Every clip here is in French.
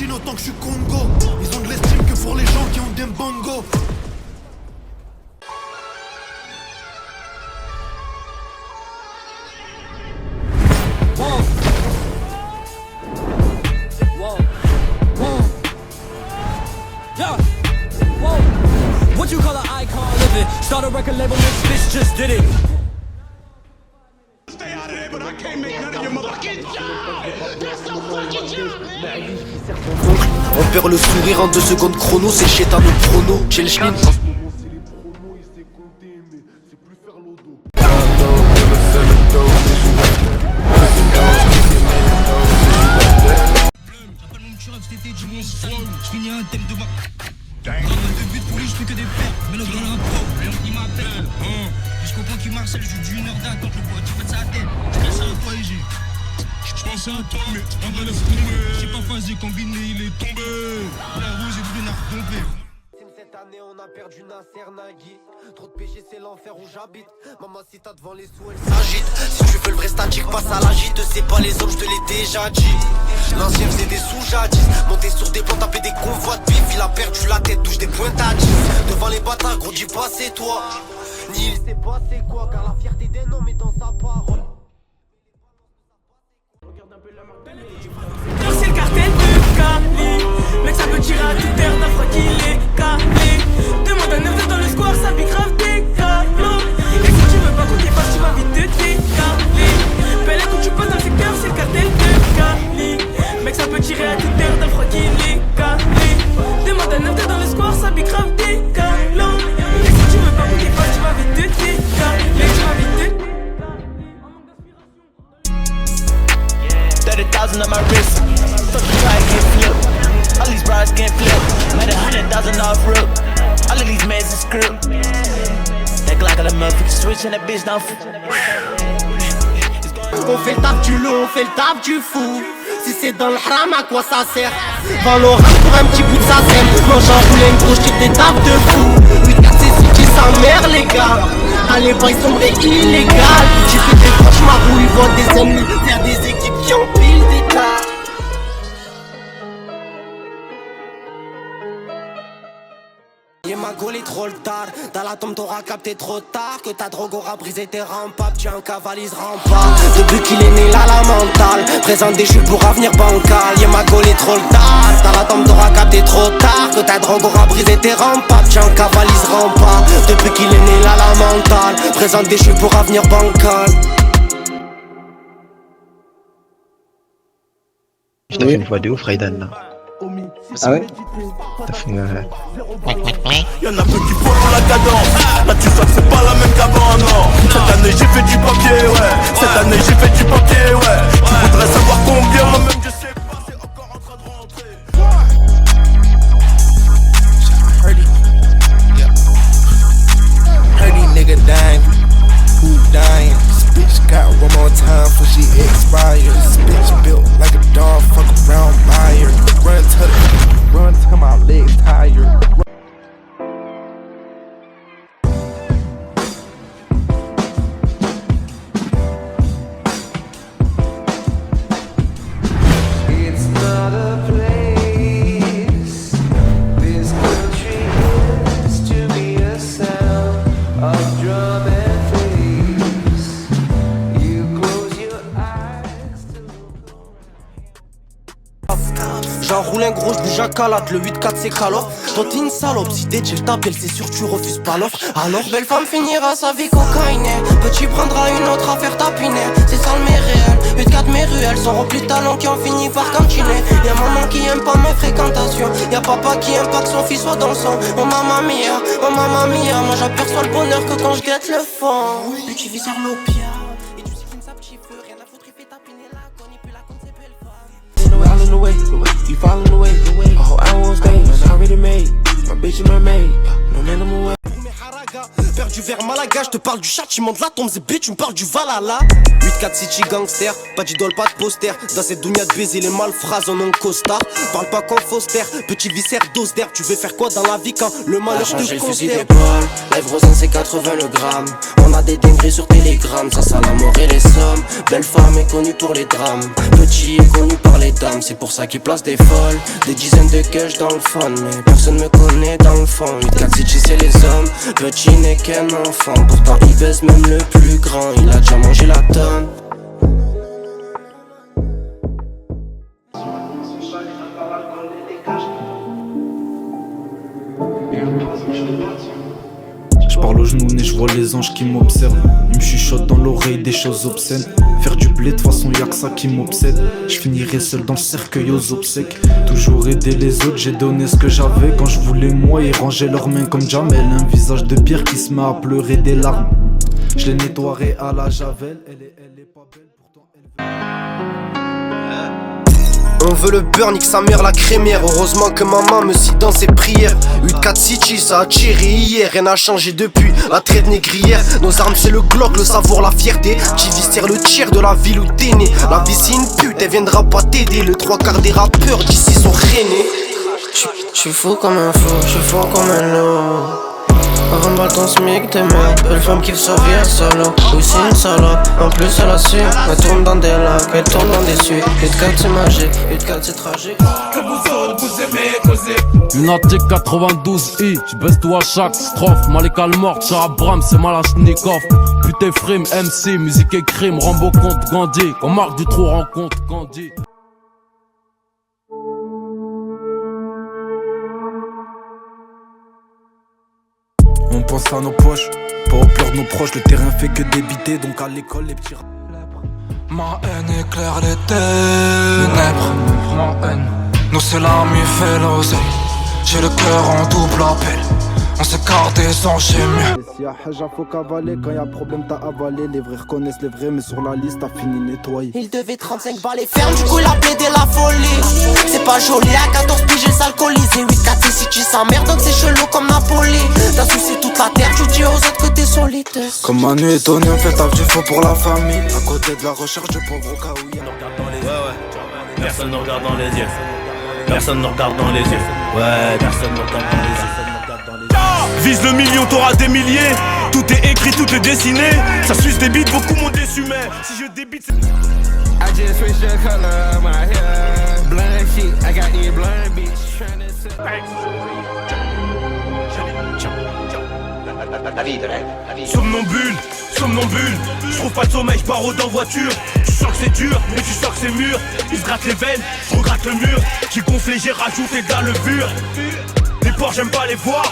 Chine autant que je suis Congo. Ils ont de l'estime que pour les gens qui ont des bongos. What you call an icon living? Start a record label, this bitch just did it. Stay out of there, but I can't make none of your motherfucking job. That's so fucking job. On perd le sourire en 2 secondes chrono, c'est chez ta nos pronos, chez le schnin. Je finis un thème de ma. De but pour lui, je fais que des pertes. Mais le grand impôt, Léon qui m'appelle. Je comprends qu'il marcelle, je joue d'une heure d'attente. Le poids, tu fais de sa tête. Je laisse à toi et je pensais à toi, mais on va laisser tomber. J'ai pas phasé, combiné, il est tombé. La rouge est devenue tombée. Cette année on a perdu Nasser Nagui. Trop de péché c'est l'enfer où j'habite. Maman si t'as devant les sous elle s'agite. Si tu veux le vrai statique passe à l'agite. C'est pas les hommes je te l'ai déjà dit. L'ancien faisait des sous jadis. Monter sur des plans taper des convois de bif. Il a perdu la tête touche des pointes à 10. Devant les bâtards gros dis pas c'est toi. Ni il sait pas c'est quoi. Car la fierté des noms est dans sa parole. C'est le cartel de Cali. Mec ça peut tirer à toute terre d'un fois qu'il est calé. Demande un nerveux dans le square, ça pique grave des calos. Et si tu veux pas qu'on t'y fasse, tu vas vite te décaler. Belle quand tu passes dans le secteur, c'est le cartel de Cali. Mec ça peut tirer à toute terre d'un fois qu'il est calé. Demande un nerveux dans le square, ça pique grave des calos. Et si tu veux pas qu'on t'y fasse, tu vas vite te décaler. Tu vas vite te 30,000 on my wrist. Fuck you try to get flipped. All these brides get flipped. Made 100,000 off rip. All of these mans is script. That Glock on the motherfucking switch and that bitch don't. On fait le taf du loup, on fait le taf du fou. Si c'est dans le haram, à quoi ça sert? Vends l'orange pour un petit bout de sa scène. Mange en roule une grosse chip des tafs de fou. 8 4 c'est qui sa mère les gars. Allez pas ils sont vrais illégal. J'ai fait des cauchemars où ils voient des ennemis faire des équipes qui ont pile des tas. Yeah, ma gaule est trop le tard. Dans la tombe t'auras capté trop tard. Que ta drogue aura brisé tes rampes. Tu un cavalisera pas. Depuis qu'il est né là la mentale. Présent déchu pour avenir bancal. Yeah, ma gaule est trop le tard. Dans la tombe t'auras capté trop tard. Que ta drogue aura brisé tes rampes. Tu un cavalisera pas. Depuis qu'il est né là la mentale. Présent déchu pour avenir bancal. Je t'ai fait une voix de ouf, Raidan là. Ah ouais? T'as fait Y'en a peu qui font la cadence. Là tu sens que c'est pas la même qu'avant, non. Cette année j'ai fait du papier, ouais. Cette année j'ai fait du papier, ouais. Tu voudrais savoir combien, même je sais pas, c'est encore en train de rentrer. Hurdy nigga dying, who dying? This bitch got one more time before she expires. This bitch built like a dog, fuck around, buy her. Run till my legs tired. J'enroule un gros, j'bouge à calate, le 8-4 c'est calof. Toi t'es une salope, si DJ le t'appelle c'est sûr tu refuses pas l'offre. Alors belle femme finira sa vie cocaïnée. Petit prendra une autre affaire tapiner. C'est ça le mais réel, 8-4 mes ruelles sont remplies de talents qui ont fini par cantiner. Y'a maman qui aime pas mes fréquentations. Y'a papa qui aime pas que son fils soit dans le sang. Oh mamma mia, moi j'aperçois le bonheur que quand je guette le fond. Petit viseur l'opia. Et tu sais qu'il ne sa petit feu, rien à foutre il fait tapiner la conne. Et puis la conne c'est belle femme. All in the way, you following the way. A whole hour on stage, already made. My bitch is my maid, no minimum way. Haraga. Perdu vers Malaga, je te parle du châtiment de la tombe, c'est bitch, tu me parles du Valhalla. 8-4 City gangster, pas d'idole, pas de poster. Dans cette dounia de baiser, les malphrases en un costard. Parle pas qu'en Foster, petit viscère dose d'air. Tu veux faire quoi dans la vie quand le malheur te considère? Fusil d'épaule, live Rosen c'est 80 le gramme. On a des dingueries sur Telegram, ça la mort et les sommes. Belle femme est connue pour les drames, petit est connu par les dames. C'est pour ça qu'il place des folles, des dizaines de cash dans le fun. Mais personne me connaît dans le fond. 8-4 City c'est les hommes, petit n'est qu'un enfant. Pourtant il baise même le plus grand, il a déjà mangé la tonne. Je parle aux genoux et je vois les anges qui m'observent. Ils me chuchotent dans l'oreille des choses obscènes. Faire du blé, de toute façon y'a que ça qui m'obsède. Je finirai seul dans le cercueil aux obsèques. Toujours aider les autres, j'ai donné ce que j'avais. Quand je voulais moi, ils rangeaient leurs mains comme Jamel. Un visage de pierre qui se met à pleurer des larmes. Je l'ai nettoyé à la javel. Elle est pas belle, pourtant elle On veut le beurre, nique sa mère la crémière. Heureusement que maman me cite dans ses prières. 8-4 City, ça a tiré hier. Rien n'a changé depuis la traite négrière. Nos armes c'est le Glock, le savoir, la fierté. Tivistère le tiers de la ville où t'es né. La vie c'est une pute, elle viendra pas t'aider. Le 3/4 des rappeurs d'ici sont rennais. J'suis fou comme un fou, j'suis fort comme un loup. Remballe ton smic, t'es mec. Belle femme qui se vire solo. Oui, c'est une salope, en plus elle assure. Elle tourne dans des lacs, elle tourne dans des suies. 8-4 c'est magique, 8-4 c'est tragique. Que vous autres vous aimez causer. Lunatic 92i, j'baisse tout à chaque strophe. Malika le mort, Abraham, c'est Malachnikov. Putain frime, MC, musique et crime. Rambo contre Gandhi, quand Marc Dutroux rencontre Gandhi. On pense à nos poches, pas au pleurs de nos proches. Le terrain fait que débiter, donc à l'école les petits. Ma haine éclaire les ténèbres. Ma haine, nous c'est l'ami fait l'oseille. J'ai le cœur en double appel. On s'écarte des anges et mieux. S'il y a Haja, faut cavaler. Quand y a problème, t'as avalé. Les vrais reconnaissent les vrais, mais sur la liste, t'as fini nettoyé. Il devait 35 balles et ferme, du coup il a plaidé la folie. C'est pas joli, à 14 piges j'ai s'alcoolisé. 8-4 c'est City sa mère, donc c'est chelou comme Napoli. T'as sucé toute la terre, tu dis aux autres que t'es solide. Comme Manu et Tony, on fait taf du faux pour la famille. À côté de la recherche de pauvres au cas où y'a. Personne ne regarde dans les yeux. Personne ne regarde dans les yeux. Ouais, personne ne regarde dans les yeux. Vise le million, t'auras des milliers. Tout est écrit, tout est dessiné. Ça suce des beats, beaucoup m'ont déçu, mais si je débite c'est... I just switched the color of my hair. Blind shit, I got these blind bitch trying to sell. Somnambule, je trouve pas de sommeil, je pars en voiture. Tu sens que c'est dur, mais tu sens que c'est mûr. Il se gratte les veines, je regratte le mur. J'ai gonflé, j'ai rajouté de la levure. Les porcs j'aime pas les voir.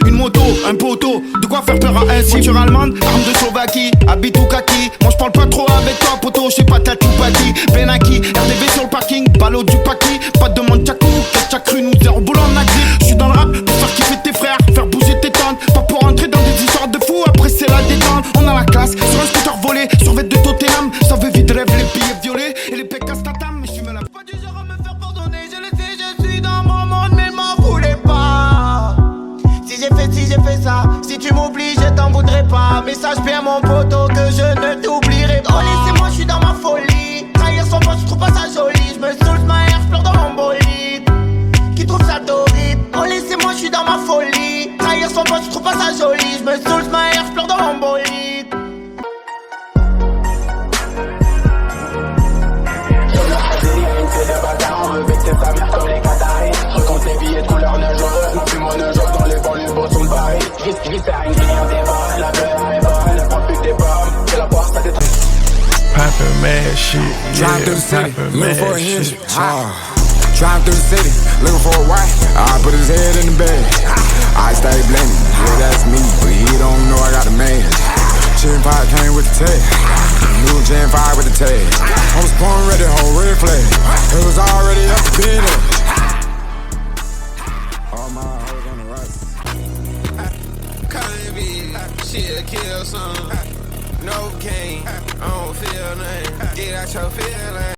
Une moto, un poteau, de quoi faire peur à un ceinture allemande. Arme de Slovaquie, habite ou kaki. Moi j'parle pas trop avec toi poteau, j'sais pas ta choupati. Benaki, RDV sur le parking, ballot du paki. Pas de demande tchakou, qu'est-ce que t'as cru nous zéro boulot en agri. J'suis dans le rap pour faire kiffer tes frères, faire bouger tes tantes. Pas pour entrer dans des histoires de fous, après c'est la détente. On a la classe, sur un scooter volé, sur vête de Tottenham. Ça veut vite rêve, les billets violets et les pécasses tatam. Mais j'suis mal à pas du genre à me faire pardonner, je le sais, je suis dans mon monde, mais m'en voulez pas. Si j'ai fait ça, si tu m'oublies, je t'en voudrais pas. Message bien mon poteau que je ne t'oublierai pas. Oh laissez-moi, je suis dans ma folie. Trahir son pote, je trouve pas ça joli. Je me saoule, ma haine, je pleure dans mon bolide. Qui trouve ça torride. Oh laissez-moi, je suis dans ma folie. Trahir son pote, je trouve pas ça joli. Je me saoule, ma haine, je pleure dans mon bolide. Je compte les billets de couleur neigeuse. Mon fume neigeuse dans les banlieues beaux sous le baril. Glycérine, client des balles. La gueule est bonne, le papier des pommes. C'est la boire, ça détruit. Poppin' mad shit, Drive through the city, looking for a Hendrix. Drive through the city, looking for a white. I put his head in the bag. I stay blending, yeah that's me, but he don't know I got a man. Chicken pot came with the tag, new Gen 5 with the tag. I was born ready, whole red flag. It was already up to bed. All my hoes on the right. Can't be, she'll kill some. No game, I don't feel nothing. Get out your feelings.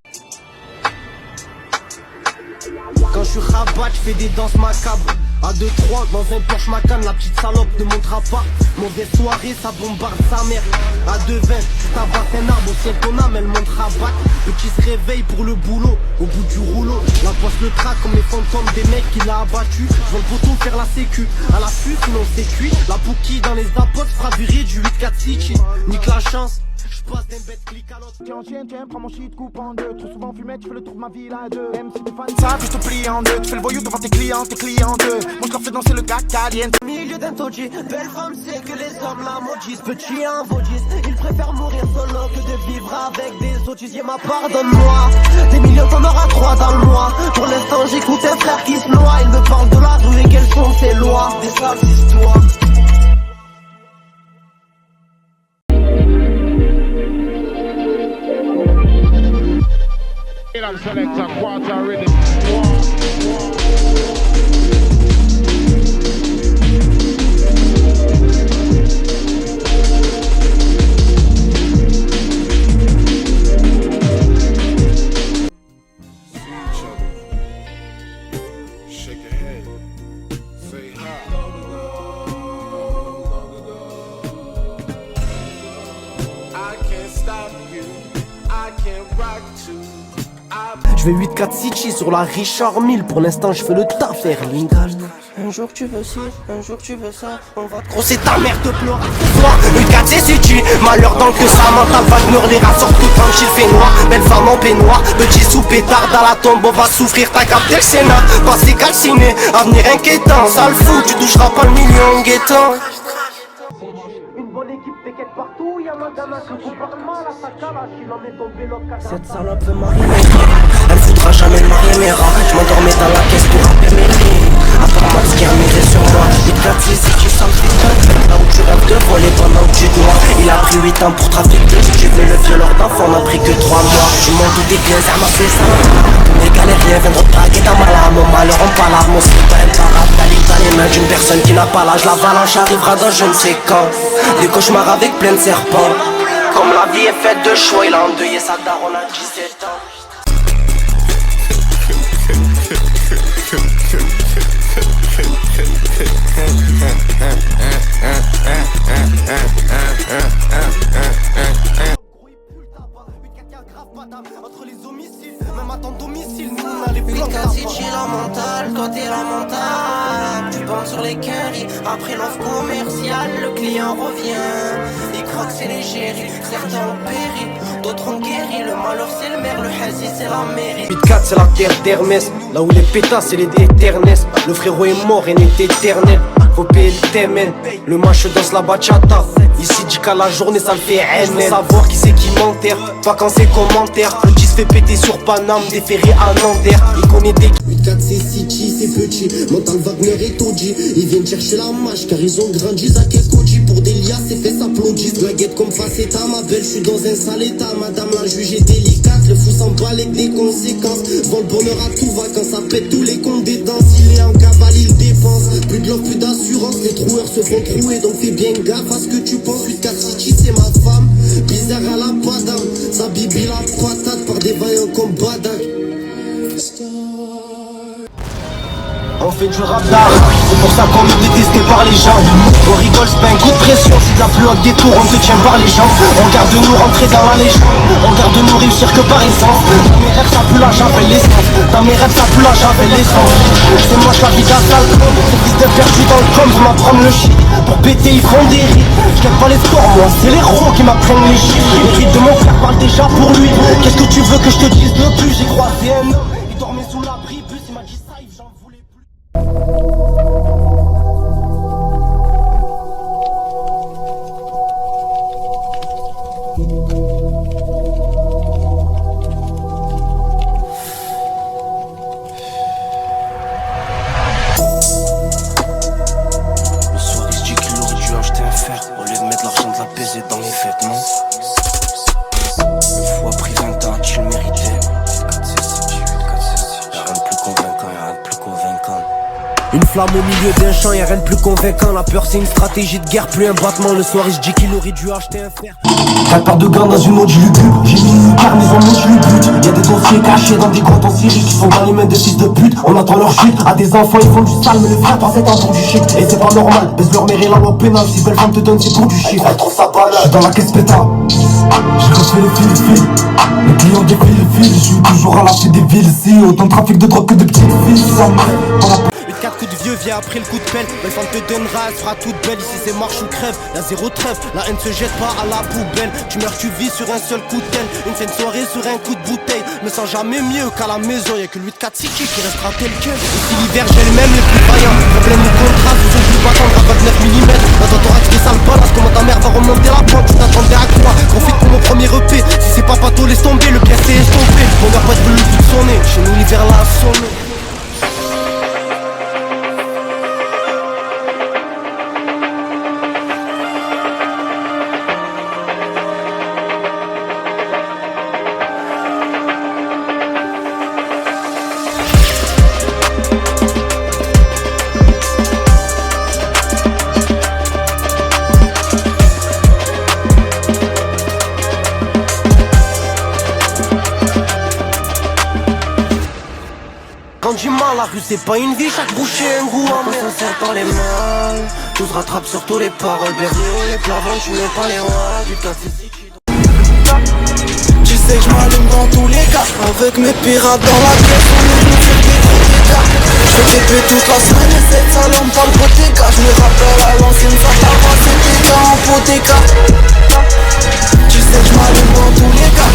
Quand je suis rabat, je fais des danses macabres. À 2-3 dans un Porsche Macan, la petite salope ne montera pas. Mauvaise soirée, ça bombarde sa mère. À 2-20, tu tabasses un arbre au ciel, ton âme elle montera bac. Petit se réveille pour le boulot, au bout du rouleau. La poisse le traque comme les fantômes des mecs qu'il a abattus. Je vois le poteau faire la sécu, à la fuite sinon c'est cuit. La pouquille dans les apotes fera virer du 8-4 City. Nique la chance. Passe d'un bête clic à l'autre. Tiens, prends mon shit, coupe en deux. Trop souvent fumé, tu fais le tour de ma ville à deux. Même si t'es fan ça, je te plie en deux. Tu fais le voyou devant tes clients deux. Moi je leur fais danser le gars caliente. Au milieu d'un taudis, belle femme c'est que les hommes la maudissent. Petit un vaudis, ils préfèrent mourir solo que de vivre avec des autres. Y'a ma pardonne-moi, des millions t'en auras 3 dans le mois. Pour l'instant j'écoute un frère qui se noie. Il me parle de la rue et quelles sont ses lois. Des sales histoires. I'm selector quarter rhythm. Je vais 8-4 City sur la Richard Mille. Pour l'instant je fais le taf Erlingal. Un jour tu veux ci, un jour tu veux ça. On va te grosser ta mère de pleurer ce soir. 8-4 c'est City, malheur dans le que ça mental va te les rats sortent tout comme s'il fait noir. Belle femme en peignoir, petit sous pétard dans la tombe. On va souffrir, t'as capté le Sénat. Passé calciné, avenir inquiétant. Ça le fout, tu toucheras pas le million en guettant. Cette salope veut marier mes rats. Elle voudra jamais marier mes rats. Je m'endormais dans la caisse pour rapper mes lignes. Attends moi ce qui a misé sur moi. Les 4 si tu sens le putain. Là où tu rêves de voler pendant que tu dois. Il a pris 8 ans pour trafiquer. Si tu veux le violeur d'enfant, on a pris que 3 mois. Je m'en doutais bien, ça m'a fait ça. Mes galériens viendront braquer dans ma lame. Mon malheur en palade, mon slip à imparable. Dans les mains d'une personne qui n'a pas l'âge. L'avalanche arrivera dans je ne sais quand. Des cauchemars avec plein de serpents. Comme la vie est faite de choix, il a endeuillé sa daronne à 17 ans. Entre les homicides, même à ton domicile, nous on a les plans. City la mentale, toi t'es la mentale. Tu bandes sur les curry, après l'offre commerciale, le client revient. Il croit que c'est légérie, certains ont péri, d'autres ont guéri. Le malheur c'est le maire, le hazi c'est la mairie. 8-4 c'est la terre d'Hermès, là où les pétasses c'est les éternels. Le frérot est mort et n'est éternel. Faut payer le témen, le match danse la bachata. Ici dit qu'à la journée ça le fait haine. Faut savoir qui c'est qui m'enterre, pas quand c'est commentaire. Le 10 fait péter sur Paname, déféré à Nanterre. Il connaît des 8-4 c'est City, c'est petit. Mental Wagner et Toji, ils viennent chercher la mâche car ils ont grandi Zach et Koji. Pour des lias c'est fait s'applaudissent. La guette comme Faceta, ma belle, je suis dans un sale état. Madame la juge est délicate, le fou s'emballe avec des conséquences. Vend le bonheur à tout va quand ça pète tous les comptes des danses. Il est en cavale, il dépense. Plus de love, plus d'assurance, les troueurs se font trouer. Donc fais bien gaffe à ce que tu penses. 8-4 City c'est ma femme, bizarre à la padame. Sa bibi la patate par des vaillants comme Badak. On fait du rap d'art, c'est pour ça qu'on est détesté par les gens. On rigole, c'est pas un coup de pression, c'est de la plus haute des tours, on te tient par les jambes. On garde nous rentrer dans la légende, on garde nous réussir que par essence. Dans mes rêves ça pue la j'avais l'essence, dans mes rêves ça pue la j'avais l'essence. C'est moi je la vie d'un sale con, ces fils de perdu dans le com, vont m'apprendre le shit. Pour péter ils font des rites, j'gagne pas les scores moi, c'est les rois qui m'apprennent les shit. Les rites de mon frère parlent déjà pour lui, qu'est-ce que tu veux que je te dise de plus? J'ai croisé un homme, il dormait sous l'abri, plus il m'a dit ça, j'en voulais plus. Le soir il se dit qu'il aurait dû acheter un fer au lieu de mettre l'argent de la pesée dans les vêtements. Le fou a pris 20 ans, tu le méritais. Y'a rien de plus convaincant, y'a rien de plus convaincant. Une flamme au milieu d'un champ, y'a rien de plus convaincant. La peur c'est une stratégie de guerre, plus un battement. Le soir il se dit qu'il aurait dû acheter un fer. 4 paires de gants dans une autre lugubre. J'ai mis une lucarne mais en mode je lui bute. Y'a des dossiers cachés dans des grottes en Syrie qui sont dans les mains de fils de pute. On attend leur chute, à des enfants ils font du sale. Mais le frère pensait un pour du shit. Et c'est pas normal, baisse leur mère et la loi pénale. Si belle femme te donne c'est pour du shit. Elle trouve ça banal. J'suis dans la caisse pétard, j'ai refait les fils. Les clients défilent le fil. J'suis toujours à l'affût des villes. Si autant de trafic de drogue que de petites filles. Ça m'arrête. 4 coups de vieux vient après le coup de pelle. Belle femme te donnera, elle sera toute belle. Ici c'est marche ou crève, y'a zéro trêve. La haine se jette pas à la poubelle. Tu meurs, tu vis sur un seul coup de telle. Une fin de soirée sur un coup de bouteille. Me sens jamais mieux qu'à la maison. Y'a que le 8-4 City qui restera tel quel. Ici l'hiver j'ai le même, les plus vaillants. Problème au contrat, ce sont plus battants à 29 mm. Dans ton thorax qui sale balance, comment ta mère va remonter la pente. Tu t'attendais à quoi? Profite pour mon premier EP. Si c'est pas pato, laisse tomber, le pire c'est estompé. On n'a pas de bleu de sonner. Chez nous l'hiver l'a sonné. Quand j'ai mal, la rue c'est pas une vie, chaque bouchée un goût en mer. On s'en sert par les mains, tout se rattrape sur tous les paroles. Berrier, les plavons, tu mets pas les rois, du cas c'est tu sais que j'm'allume dans tous les cas. Avec mes pirates dans la pièce, on est venu faire des gros dégâts. J'fais des pets toute la semaine et cette salope pas le protéga. J'me rappelle à l'ancienne, ça t'a c'était gars en potéca. Tu sais que j'm'allume dans tous les cas.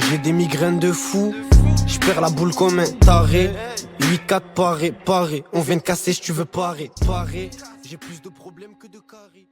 J'ai des migraines de fou, j'perds la boule comme un taré. 8-4 paré, on vient de casser si tu veux parer. J'ai plus de problèmes que de caries.